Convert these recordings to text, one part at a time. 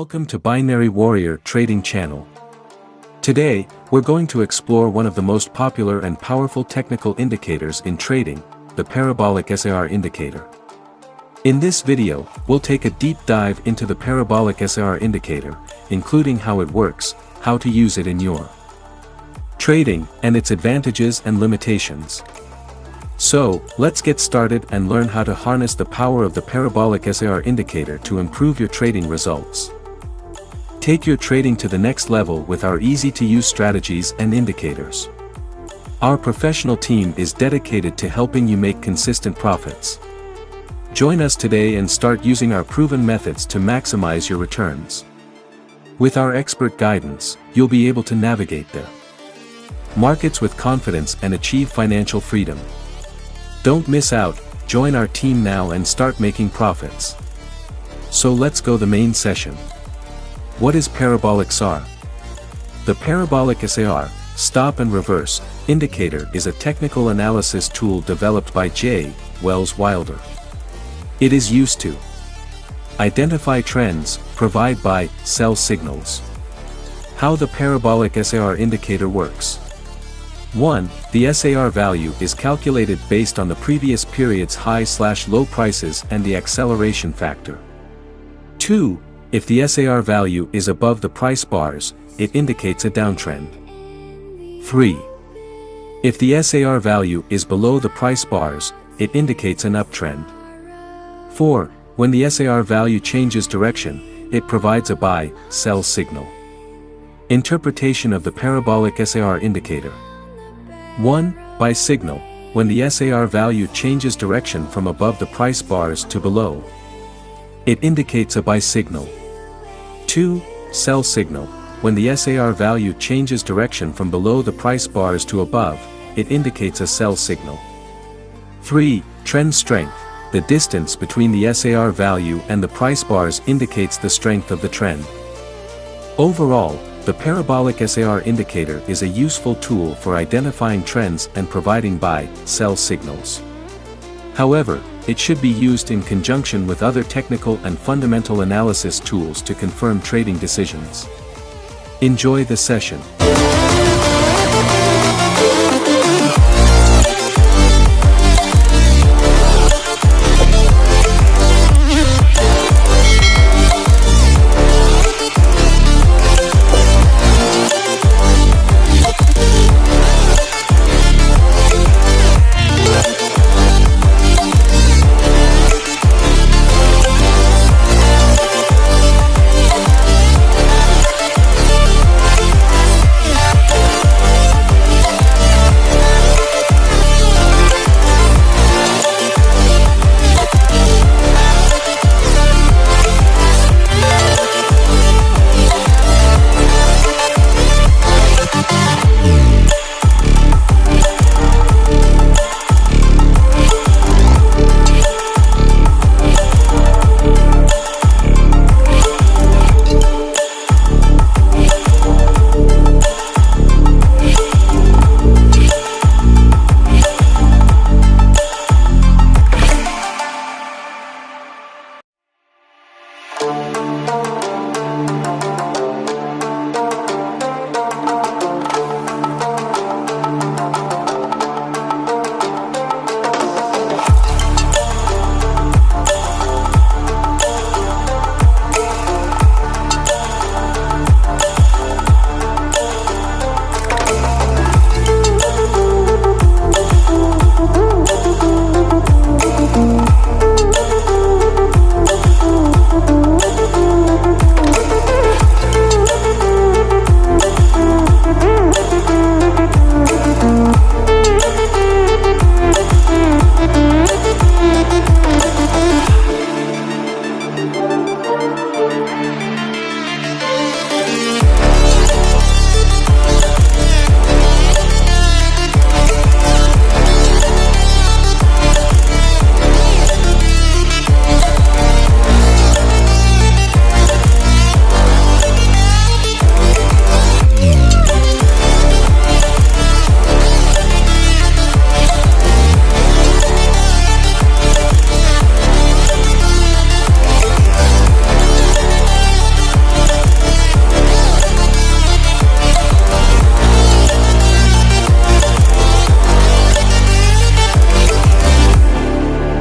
Welcome to Binary Warrior Trading Channel. Today, we're going to explore one of the most popular and powerful technical indicators in trading, the parabolic SAR indicator. In this video, we'll take a deep dive into the parabolic SAR indicator, including how it works, how to use it in your trading, and its advantages and limitations. So, let's get started and learn how to harness the power of the parabolic SAR indicator to improve your trading results. Take your trading to the next level with our easy-to-use strategies and indicators. Our professional team is dedicated to helping you make consistent profits. Join us today and start using our proven methods to maximize your returns. With our expert guidance, you'll be able to navigate the markets with confidence and achieve financial freedom. Don't miss out, join our team now and start making profits. So let's go the main session. What is parabolic SAR? The parabolic SAR, stop and reverse, indicator is a technical analysis tool developed by J. Wells Wilder. It is used to identify trends, provide buy, sell signals. How the parabolic SAR indicator works. 1. The SAR value is calculated based on the previous period's high/low prices and the acceleration factor. 2. If the SAR value is above the price bars, it indicates a downtrend. 3. If the SAR value is below the price bars, it indicates an uptrend. 4. When the SAR value changes direction, it provides a buy/sell signal. Interpretation of the parabolic SAR indicator. 1. Buy signal, when the SAR value changes direction from above the price bars to below. It indicates a buy signal. 2. Sell signal, when the SAR value changes direction from below the price bars to above, it indicates a sell signal. 3. Trend strength, the distance between the SAR value and the price bars indicates the strength of the trend. Overall, the parabolic SAR indicator is a useful tool for identifying trends and providing buy/sell signals. However, it should be used in conjunction with other technical and fundamental analysis tools to confirm trading decisions. Enjoy the session.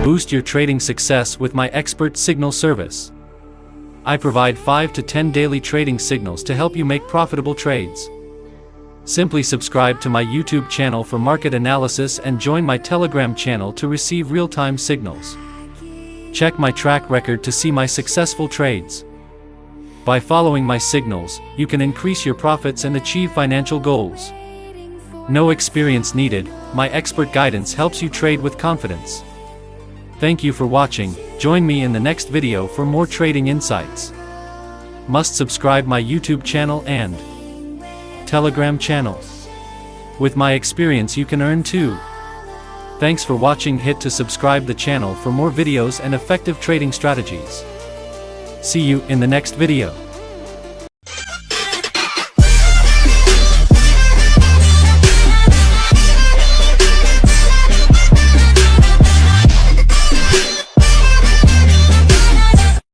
Boost your trading success with my expert signal service. I provide 5 to 10 daily trading signals to help you make profitable trades. Simply subscribe to my YouTube channel for market analysis and join my Telegram channel to receive real-time signals. Check my track record to see my successful trades. By following my signals, you can increase your profits and achieve financial goals. No experience needed, my expert guidance helps you trade with confidence. Thank you for watching. Join me in the next video for more trading insights. Must subscribe my YouTube channel and Telegram channel. With my experience you can earn too. Thanks for watching. Hit to subscribe the channel for more videos and effective trading strategies. See you in the next video.